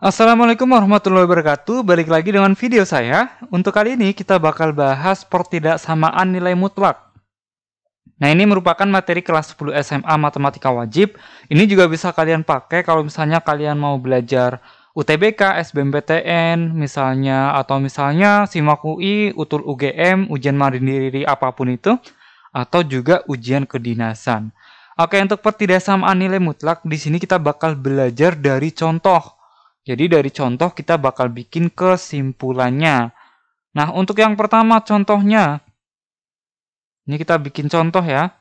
Assalamualaikum warahmatullahi wabarakatuh. Balik lagi dengan video saya. Untuk kali ini kita bakal bahas pertidaksamaan nilai mutlak. Nah, ini merupakan materi kelas 10 SMA Matematika Wajib. Ini juga bisa kalian pakai kalau misalnya kalian mau belajar UTBK, SBMPTN, misalnya, atau misalnya SIMAK UI, UTUL UGM, ujian mandiri apapun itu, atau juga ujian kedinasan. Oke, untuk pertidaksamaan nilai mutlak, di sini kita bakal belajar dari contoh. Jadi dari contoh kita bakal bikin kesimpulannya. Nah, untuk yang pertama contohnya. Ini kita bikin contoh ya.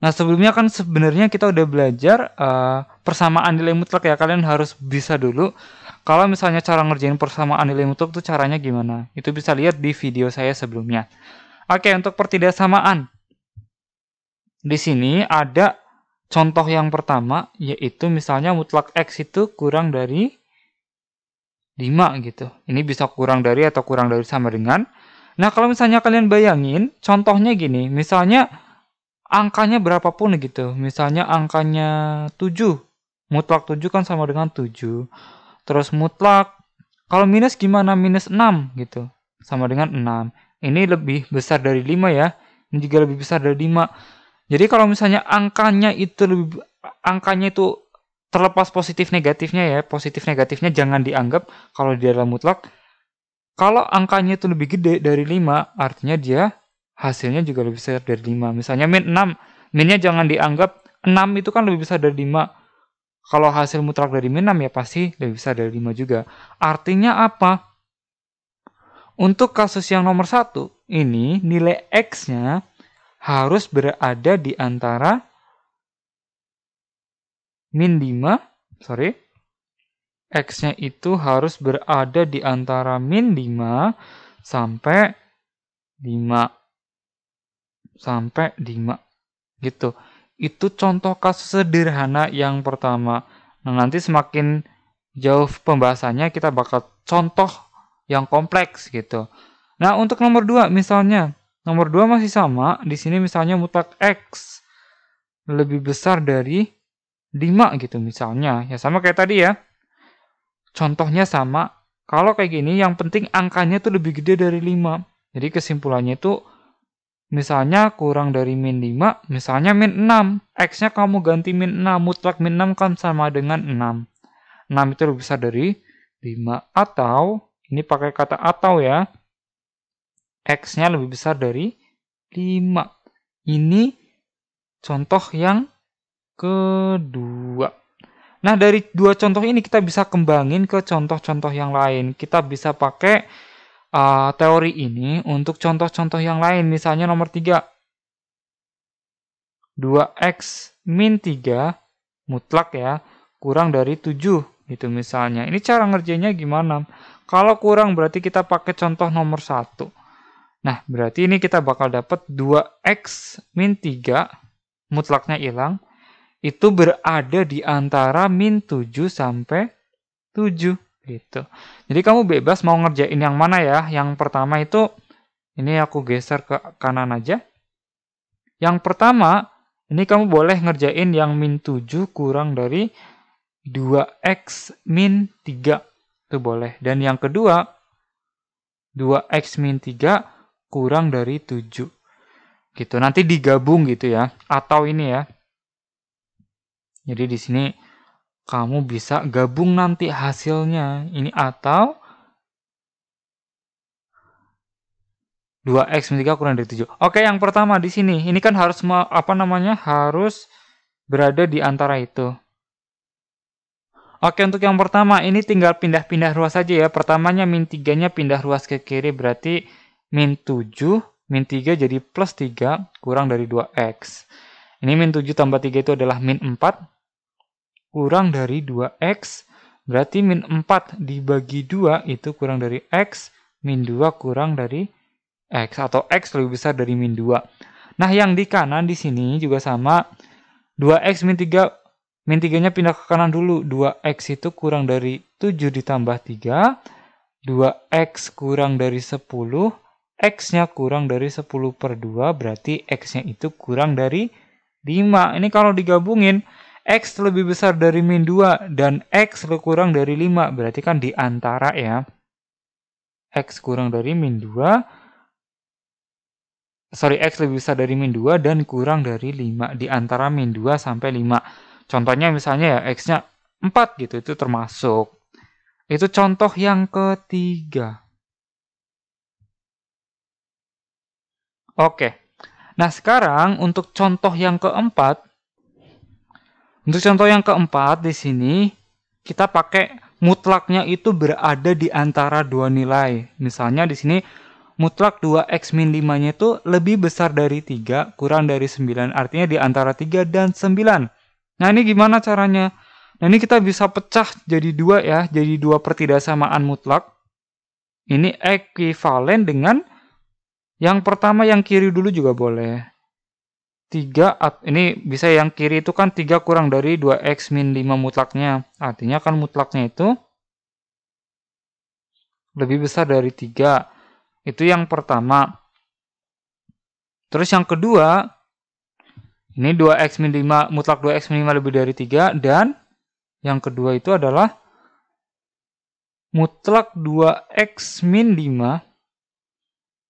Nah, sebelumnya kan sebenarnya kita udah belajar persamaan nilai mutlak ya. Kalian harus bisa dulu. Kalau misalnya cara ngerjain persamaan nilai mutlak itu caranya gimana. Itu bisa lihat di video saya sebelumnya. Oke, untuk pertidaksamaan. Di sini ada contoh yang pertama, yaitu misalnya mutlak X itu kurang dari 5 gitu. Ini bisa kurang dari atau kurang dari sama dengan. Nah, kalau misalnya kalian bayangin, contohnya gini. Misalnya angkanya berapapun gitu. Misalnya angkanya 7. Mutlak 7 kan sama dengan 7. Terus mutlak, kalau minus gimana? Minus 6 gitu. Sama dengan 6. Ini lebih besar dari 5 ya. Ini juga lebih besar dari 5. Jadi kalau misalnya angkanya itu terlepas positif negatifnya ya, positif negatifnya jangan dianggap kalau di dalam mutlak. Kalau angkanya itu lebih gede dari 5, artinya dia hasilnya juga lebih besar dari 5. Misalnya min 6, minnya jangan dianggap 6 itu kan lebih besar dari 5. Kalau hasil mutlak dari min 6 ya pasti lebih besar dari 5 juga. Artinya apa? Untuk kasus yang nomor 1, ini nilai X-nya harus berada di antara min 5, X-nya itu harus berada di antara min 5 sampai 5. Gitu. Itu contoh kasus sederhana yang pertama. Nah, nanti semakin jauh pembahasannya kita bakal contoh yang kompleks gitu. Nah, untuk nomor 2 misalnya. Nomor 2 masih sama, di sini misalnya mutlak X lebih besar dari 5 gitu misalnya. Ya sama kayak tadi ya. Contohnya sama. Kalau kayak gini, yang penting angkanya tuh lebih gede dari 5. Jadi kesimpulannya itu, misalnya kurang dari min 5, misalnya min 6. X-nya kamu ganti min 6, mutlak min 6 kan sama dengan 6. 6 itu lebih besar dari 5. Atau, ini pakai kata atau ya. X-nya lebih besar dari 5. Ini contoh yang kedua. Nah, dari dua contoh ini kita bisa kembangin ke contoh-contoh yang lain. Kita bisa pakai teori ini untuk contoh-contoh yang lain. Misalnya nomor 3. 2x min 3 mutlak ya, kurang dari 7. Gitu misalnya. Ini cara ngerjainnya gimana? Kalau kurang berarti kita pakai contoh nomor 1. Nah, berarti ini kita bakal dapat 2x min 3, mutlaknya hilang, itu berada di antara min 7 sampai 7. Gitu. Jadi kamu bebas mau ngerjain yang mana ya. Yang pertama itu, ini aku geser ke kanan aja. Yang pertama, ini kamu boleh ngerjain yang min 7 kurang dari 2x min 3. Itu boleh. Dan yang kedua, 2x min 3 kurang dari 7. Gitu. Nanti digabung gitu ya. Atau ini ya. Jadi di sini kamu bisa gabung nanti hasilnya. Ini atau 2x min 3 kurang dari 7. Oke, yang pertama di sini. Ini kan harus harus berada di antara itu. Oke, untuk yang pertama ini tinggal pindah-pindah ruas saja ya. Pertamanya min 3-nya pindah ruas ke kiri berarti min 7, min 3 jadi plus 3, kurang dari 2x. Ini min 7 tambah 3 itu adalah min 4, kurang dari 2x. Berarti min 4 dibagi 2 itu kurang dari x, min 2 kurang dari x. Atau x lebih besar dari min 2. Nah, yang di kanan di sini juga sama. 2x min 3, min 3-nya pindah ke kanan dulu. 2x itu kurang dari 7 ditambah 3. 2x kurang dari 10. X-nya kurang dari 10 per 2, berarti X-nya itu kurang dari 5. Ini kalau digabungin, X lebih besar dari min 2 dan X kurang dari 5. Berarti kan di antara ya. X kurang dari min 2. Sorry, X lebih besar dari min 2 dan kurang dari 5. Di antara min 2 sampai 5. Contohnya misalnya ya X-nya 4 gitu. Itu termasuk. Itu contoh yang ketiga. Oke. Nah, sekarang untuk contoh yang keempat. Untuk contoh yang keempat di sini kita pakai mutlaknya itu berada di antara dua nilai. Misalnya di sini mutlak 2x min 5-nya itu lebih besar dari 3 kurang dari 9. Artinya di antara 3 dan 9. Nah, ini gimana caranya? Nah, ini kita bisa pecah jadi 2 ya. Jadi 2 pertidaksamaan mutlak. Ini ekuivalen dengan yang pertama yang kiri dulu juga boleh. 3, ini bisa yang kiri itu kan 3 kurang dari 2x min 5 mutlaknya. Artinya kan mutlaknya itu lebih besar dari 3. Itu yang pertama. Terus yang kedua, ini 2x min 5, mutlak 2x min 5 lebih dari 3. Dan yang kedua itu adalah mutlak 2x min 5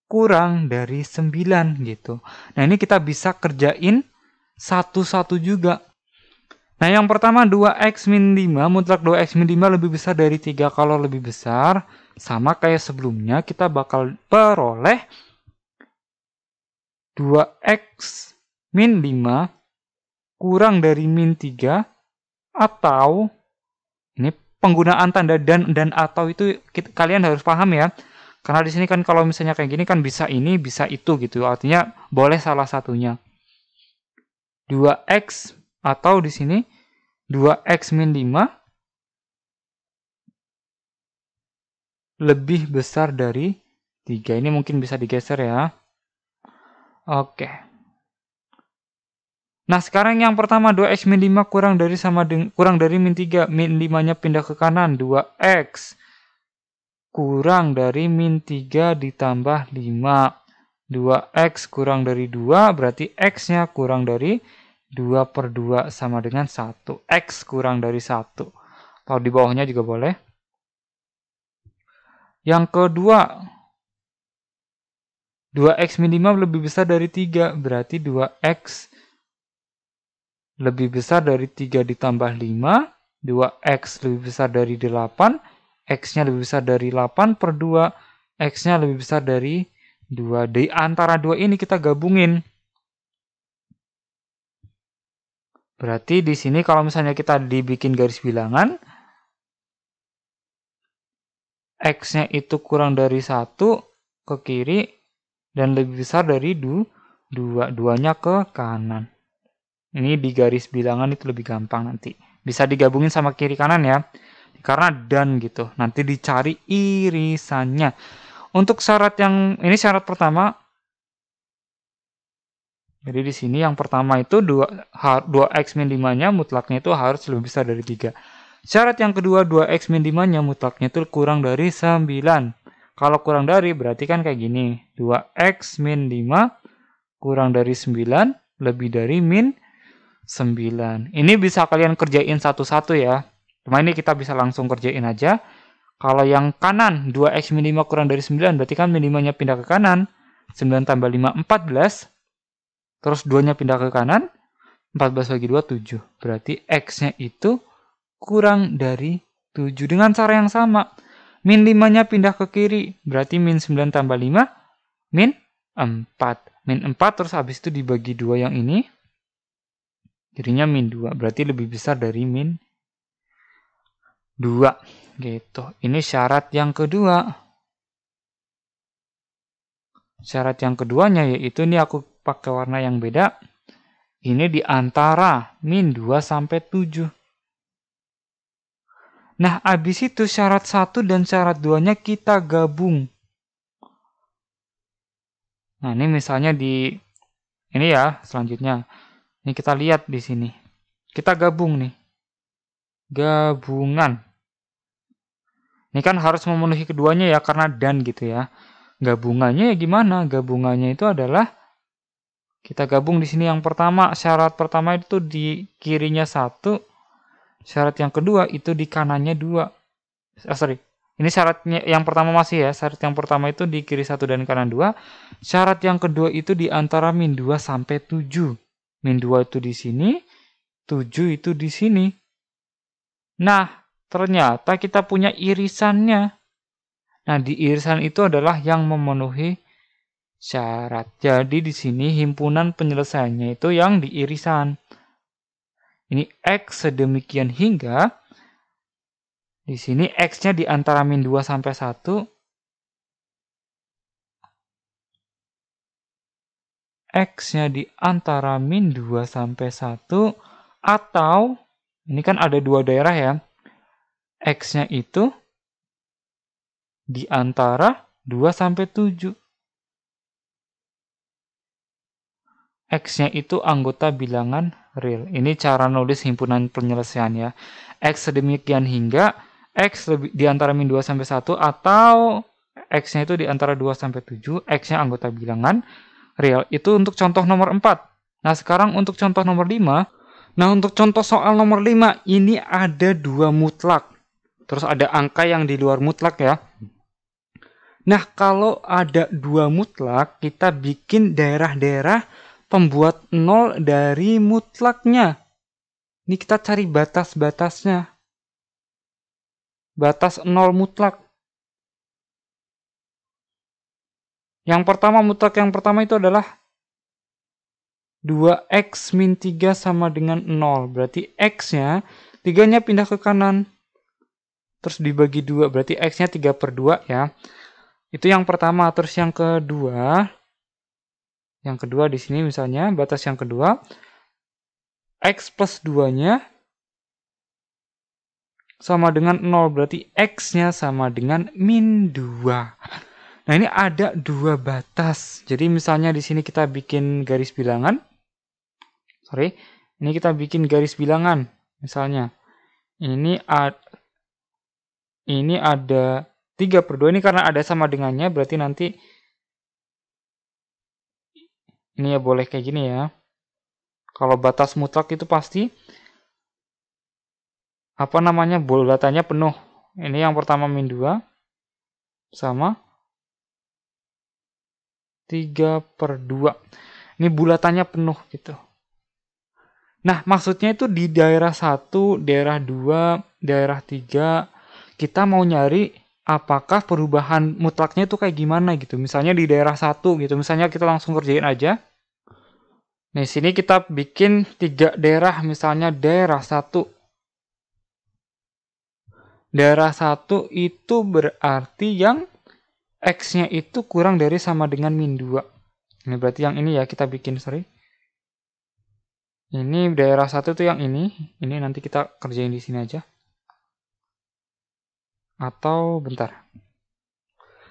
kurang dari 9 gitu. Nah, ini kita bisa kerjain satu-satu juga. Nah, yang pertama 2x min 5, mutlak 2x min 5 lebih besar dari 3. Kalau lebih besar, sama kayak sebelumnya, kita bakal peroleh 2x min 5 kurang dari min 3 atau ini penggunaan tanda dan atau itu kalian harus paham ya. Karena di sini kan kalau misalnya kayak gini kan bisa ini, bisa itu gitu. Artinya boleh salah satunya. 2x atau di sini 2x min 5 lebih besar dari 3. Ini mungkin bisa digeser ya. Oke. Nah, sekarang yang pertama 2x min 5 kurang dari min 3. Min 5-nya pindah ke kanan. 2x kurang dari min 3 ditambah 5. 2x kurang dari 2 berarti x-nya kurang dari 2/2 sama dengan 1. X kurang dari 1. Atau di bawahnya juga boleh. Yang kedua, 2x min 5 lebih besar dari 3. Berarti 2x lebih besar dari 3 ditambah 5. 2x lebih besar dari 8. X-nya lebih besar dari 8/2. X-nya lebih besar dari 2. Di antara 2 ini kita gabungin. Berarti di sini kalau misalnya kita dibikin garis bilangan, X-nya itu kurang dari 1 ke kiri dan lebih besar dari 2. 2-nya ke kanan. Ini di garis bilangan itu lebih gampang nanti. Bisa digabungin sama kiri kanan ya. Karena dan gitu. Nanti dicari irisannya. Untuk syarat yang ini syarat pertama. Jadi di sini yang pertama itu 2x min 5-nya mutlaknya itu harus lebih besar dari 3. Syarat yang kedua 2x min 5-nya mutlaknya itu kurang dari 9. Kalau kurang dari berarti kan kayak gini. 2x min 5 kurang dari 9 lebih dari min 9. Ini bisa kalian kerjain satu-satu ya. Cuma ini kita bisa langsung kerjain aja. Kalau yang kanan 2x min 5 kurang dari 9 berarti kan min 5-nya pindah ke kanan. 9 tambah 5 14. Terus 2-nya pindah ke kanan. 14 bagi 2 7. Berarti x-nya itu kurang dari 7 dengan cara yang sama. Min 5-nya pindah ke kiri. Berarti min 9 tambah 5 min 4. Min 4 terus habis itu dibagi 2 yang ini. Jadinya min 2. Berarti lebih besar dari min 2 gitu. Ini syarat yang kedua. Syarat yang keduanya yaitu ini aku pakai warna yang beda. Ini di antara min 2 sampai 7. Nah, habis itu syarat 1 dan syarat 2-nya kita gabung. Nah, ini misalnya di ini ya, selanjutnya. Ini kita lihat di sini. Kita gabung nih. Gabungan. Ini kan harus memenuhi keduanya ya karena dan gitu ya. Gabungannya ya gimana? Gabungannya itu adalah Kita gabung di sini yang pertama, syarat pertama itu di kirinya 1, syarat yang kedua itu di kanannya 2. Sorry, ini syaratnya yang pertama masih ya, syarat yang pertama itu di kiri 1 dan kanan 2, syarat yang kedua itu di antara min 2 sampai 7. Min 2 itu di sini, 7 itu di sini. Nah, ternyata kita punya irisannya. Nah, di irisan itu adalah yang memenuhi syarat. Jadi di sini himpunan penyelesaiannya itu yang di irisan. Ini X sedemikian hingga di sini X-nya di antara min 2 sampai 1. X-nya di antara min 2 sampai 1. Atau, ini kan ada 2 daerah ya. X-nya itu di antara 2 sampai 7. X-nya itu anggota bilangan real. Ini cara nulis himpunan penyelesaian ya. X sedemikian hingga X di antara min 2 sampai 1 atau X-nya itu di antara 2 sampai 7, X-nya anggota bilangan real. Itu untuk contoh nomor 4. Nah, sekarang untuk contoh nomor 5. Nah, untuk contoh soal nomor 5, ini ada 2 mutlak. Terus ada angka yang di luar mutlak ya. Nah, kalau ada 2 mutlak, kita bikin daerah-daerah pembuat 0 dari mutlaknya. Ini kita cari batas-batasnya. Batas 0 mutlak. Yang pertama, mutlak yang pertama itu adalah 2x min 3 sama dengan 0. Berarti x-nya, 3-nya pindah ke kanan. Terus dibagi 2, berarti x-nya 3/2 ya. Itu yang pertama. Terus yang kedua di sini misalnya, batas yang kedua, x plus 2-nya sama dengan 0. Berarti x-nya sama dengan min 2. Nah, ini ada 2 batas. Jadi misalnya di sini kita bikin garis bilangan. Ini kita bikin garis bilangan. Misalnya, ini ada 3/2. Ini karena ada sama dengannya, berarti nanti ini ya boleh kayak gini ya. Kalau batas mutlak itu pasti bulatannya penuh. Ini yang pertama min 2 sama 3/2. Ini bulatannya penuh gitu. Nah, maksudnya itu di daerah 1, daerah 2, daerah 3, kita mau nyari apakah perubahan mutlaknya itu kayak gimana gitu. Misalnya di daerah 1 gitu. Misalnya kita langsung kerjain aja. Nah, di sini kita bikin 3 daerah, misalnya daerah 1. Daerah 1 itu berarti yang X-nya itu kurang dari sama dengan min 2. Ini berarti yang ini ya kita bikin, Ini daerah 1 itu yang ini. Ini nanti kita kerjain di sini aja. Atau bentar.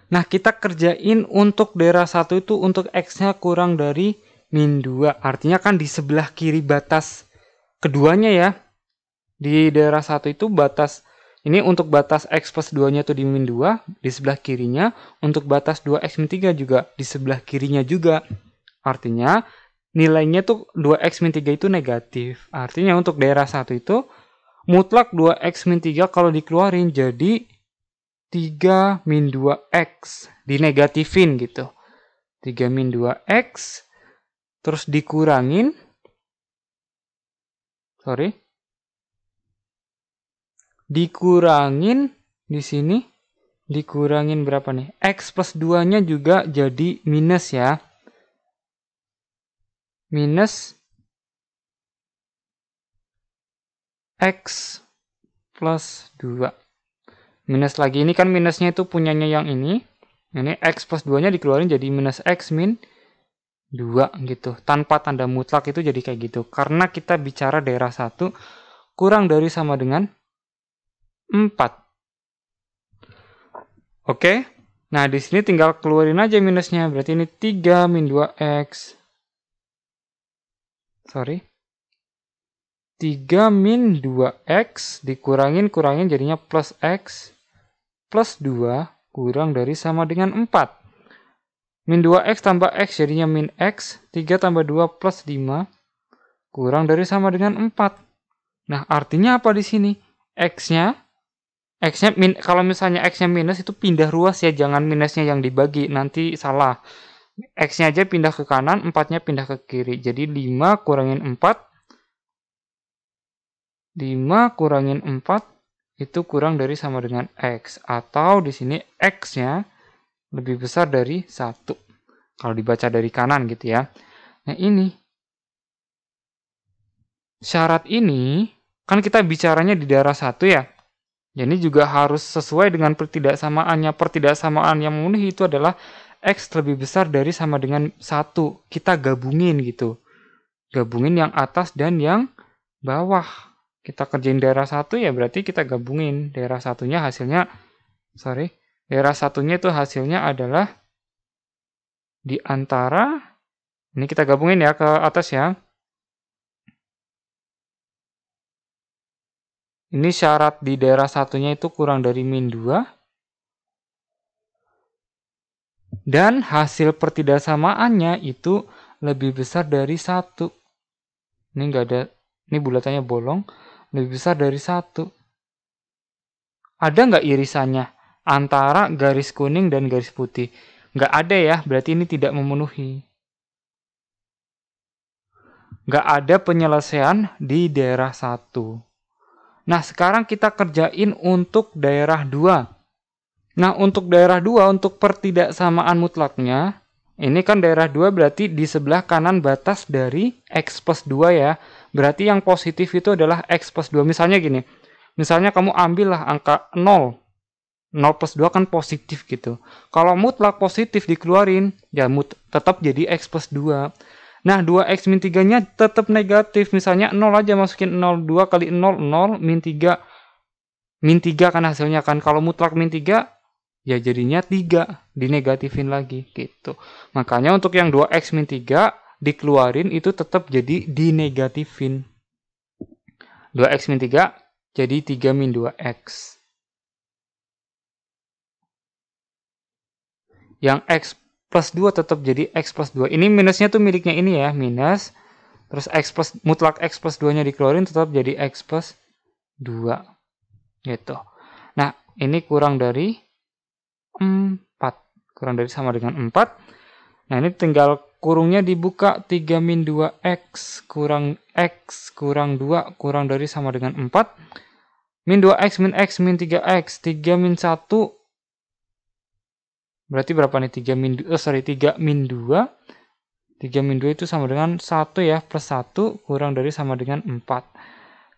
Nah, kita kerjain untuk daerah 1 itu untuk X-nya kurang dari min 2. Artinya kan di sebelah kiri batas keduanya ya. Di daerah 1 itu ini untuk batas X plus 2-nya itu di min 2, di sebelah kirinya. Untuk batas 2X min 3 juga di sebelah kirinya juga. Artinya nilainya tuh 2X min 3 itu negatif. Artinya untuk daerah 1 itu mutlak 2X min 3 kalau dikeluarin jadi 3 min 2X. Dinegatifin gitu. 3 min 2X. Terus dikurangin. Dikurangin di sini. Dikurangin berapa nih? X plus 2-nya juga jadi minus ya. Minus X plus 2. Minus lagi, ini kan minusnya itu punyanya yang ini. Ini X plus 2-nya dikeluarin jadi minus X min 2 gitu. Tanpa tanda mutlak itu jadi kayak gitu. Karena kita bicara daerah 1 kurang dari sama dengan 4. Oke. Nah, di sini tinggal keluarin aja minusnya. Berarti ini 3 min 2X. 3 min 2X kurangin jadinya plus X plus 2 kurang dari sama dengan 4. Min 2x tambah x jadinya min x. 3 tambah 2 plus 5 kurang dari sama dengan 4. Nah, artinya apa di sini? X-nya kalau misalnya X-nya minus itu pindah ruas ya, jangan minusnya yang dibagi, nanti salah. X-nya aja pindah ke kanan, 4-nya pindah ke kiri. Jadi 5 kurangin 4. 5 kurangin 4 itu kurang dari sama dengan X. Atau di sini X-nya lebih besar dari 1. Kalau dibaca dari kanan gitu ya. Nah ini. Syarat ini, kan kita bicaranya di daerah 1 ya. Ini juga harus sesuai dengan pertidaksamaannya. Pertidaksamaan yang memenuhi itu adalah X lebih besar dari sama dengan 1. Kita gabungin gitu. Gabungin yang atas dan yang bawah. Kita kerjain daerah 1 ya berarti kita gabungin. Daerah satunya itu hasilnya adalah di antara, ini kita gabungin ya ke atas ya. Ini syarat di daerah satunya itu kurang dari min 2. Dan hasil pertidaksamaannya itu lebih besar dari 1. Ini enggak ada, ini bulatannya bolong. Lebih besar dari 1. Ada nggak irisannya antara garis kuning dan garis putih? Nggak ada ya, berarti ini tidak memenuhi. Nggak ada penyelesaian di daerah 1. Nah, sekarang kita kerjain untuk daerah 2. Nah, untuk daerah 2, untuk pertidaksamaan mutlaknya, ini kan daerah 2 berarti di sebelah kanan batas dari X plus 2 ya. Berarti yang positif itu adalah X plus 2. Misalnya gini, misalnya kamu ambillah angka 0. 0 plus 2 kan positif gitu. Kalau mutlak positif dikeluarin, ya tetap jadi X plus 2. Nah, 2x min 3-nya tetap negatif. Misalnya 0 aja masukin 0. 2 kali 0, 0. Min 3. Min 3 kan hasilnya kan. Kalau mutlak min 3, ya jadinya 3. Dinegatifin lagi. Gitu. Makanya untuk yang 2x min 3, dikeluarin itu tetap jadi dinegatifin. 2x min 3, jadi 3 min 2x. Yang x plus 2 tetap jadi X plus 2. Ini minusnya tuh miliknya ini ya, minus. Terus mutlak X plus 2-nya dikeluarin tetap jadi X plus 2. Gitu. Nah, ini kurang dari 4. Kurang dari sama dengan 4. Nah, ini tinggal kurungnya dibuka. 3 min 2X kurang X kurang 2 kurang dari sama dengan 4. Min 2X min X min 3X. 3 min 1. Berarti berapa nih? 3 min 2. 3 min 2 itu sama dengan 1 ya. Plus 1 kurang dari sama dengan 4.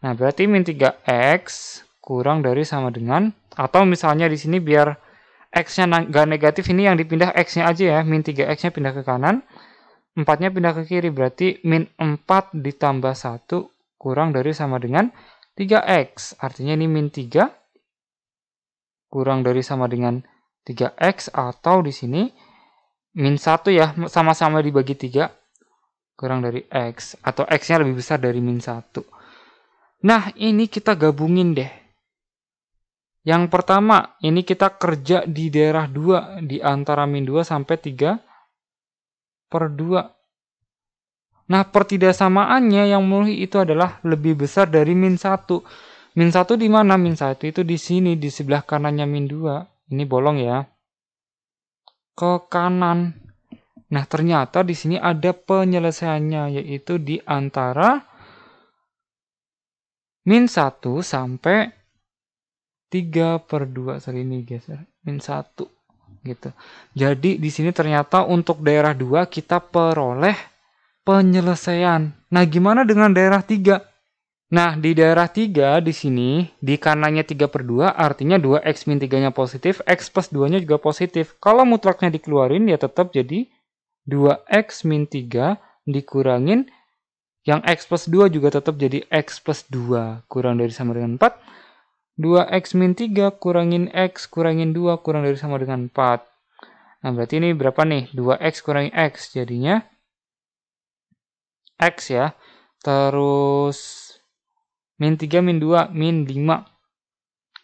Nah, berarti min 3x kurang dari sama dengan, atau misalnya di sini biar x-nya nggak negatif, ini yang dipindah x-nya aja ya. Min 3x-nya pindah ke kanan, 4-nya pindah ke kiri. Berarti min 4 ditambah 1 kurang dari sama dengan 3x. Artinya ini min 3 kurang dari sama dengan 3x, atau di sini min 1 ya, sama-sama dibagi 3 kurang dari x, atau x-nya lebih besar dari min 1. Nah, ini kita gabungin deh. Yang pertama, ini kita kerja di daerah 2, di antara min 2 sampai 3 per 2. Nah, pertidaksamaannya yang memenuhi itu adalah lebih besar dari min 1. Min 1 di mana? Min 1 itu di sini, di sebelah kanannya min 2. Ini bolong ya. Ke kanan. Nah, ternyata di sini ada penyelesaiannya, yaitu di antara min 1 sampai 3 per 2. Sorry, ini geser. Min 1. Gitu. Jadi, di sini ternyata untuk daerah 2 kita peroleh penyelesaian. Nah, gimana dengan daerah 3? Nah, di daerah 3 di sini, di kanannya 3 per 2, artinya 2x min 3-nya positif, x plus 2-nya juga positif. Kalau mutlaknya dikeluarin, ya tetap jadi 2x min 3 dikurangin, yang x plus 2 juga tetap jadi x plus 2, kurang dari sama dengan 4. 2x min 3 kurangin x, kurangin 2, kurang dari sama dengan 4. Nah, berarti ini berapa nih? 2x kurangi x, jadinya x ya. Terus min 3, min 2, min 5.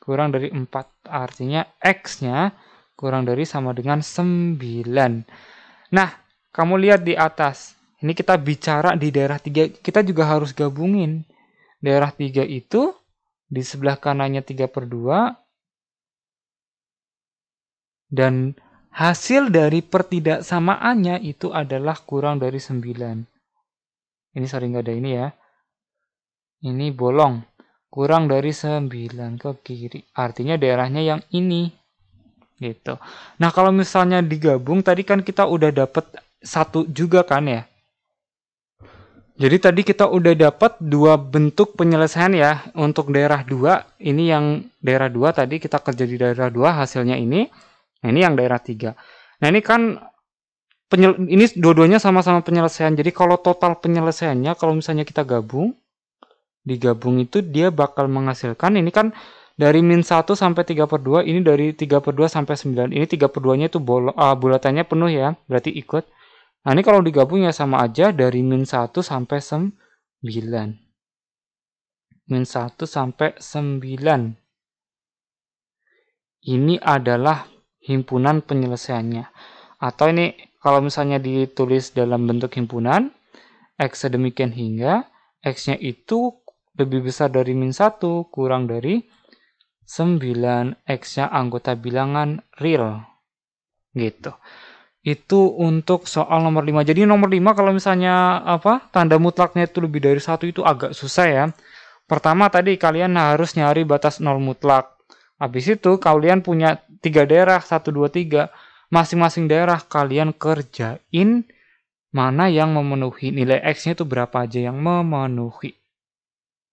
Kurang dari 4. Artinya X-nya kurang dari sama dengan 9. Nah, kamu lihat di atas. Ini kita bicara di daerah 3, kita juga harus gabungin. Daerah 3 itu di sebelah kanannya 3/2 dan hasil dari pertidaksamaannya itu adalah kurang dari 9. Ini sorry nggak ada ini ya. Ini bolong. Kurang dari 9 ke kiri. Artinya daerahnya yang ini. Gitu. Nah, kalau misalnya digabung, tadi kan kita udah dapet 1 juga kan ya. Jadi tadi kita udah dapat 2 bentuk penyelesaian ya. Untuk daerah 2, ini yang daerah 2 tadi kita kerja di daerah 2 hasilnya ini. Nah, ini yang daerah 3. Nah, ini kan ini dua-duanya sama-sama penyelesaian. Jadi kalau total penyelesaiannya, kalau misalnya kita digabung itu dia bakal menghasilkan, ini kan dari -1 sampai 3/2, ini dari 3/2 sampai 9. Ini 3/2-nya itu bulatannya penuh ya, berarti ikut. Nah, ini kalau digabung ya sama aja dari -1 sampai 9. -1 sampai 9. Ini adalah himpunan penyelesaiannya. Atau ini kalau misalnya ditulis dalam bentuk himpunan, X sedemikian hingga, X-nya itu lebih besar dari -1, kurang dari 9, X-nya anggota bilangan real. Gitu. Itu untuk soal nomor 5. Jadi nomor 5 kalau misalnya tanda mutlaknya itu lebih dari 1 itu agak susah ya. Pertama tadi kalian harus nyari batas 0 mutlak. Habis itu kalian punya 3 daerah, 1, 2, 3. Masing-masing daerah kalian kerjain mana yang memenuhi. Nilai X-nya itu berapa aja yang memenuhi.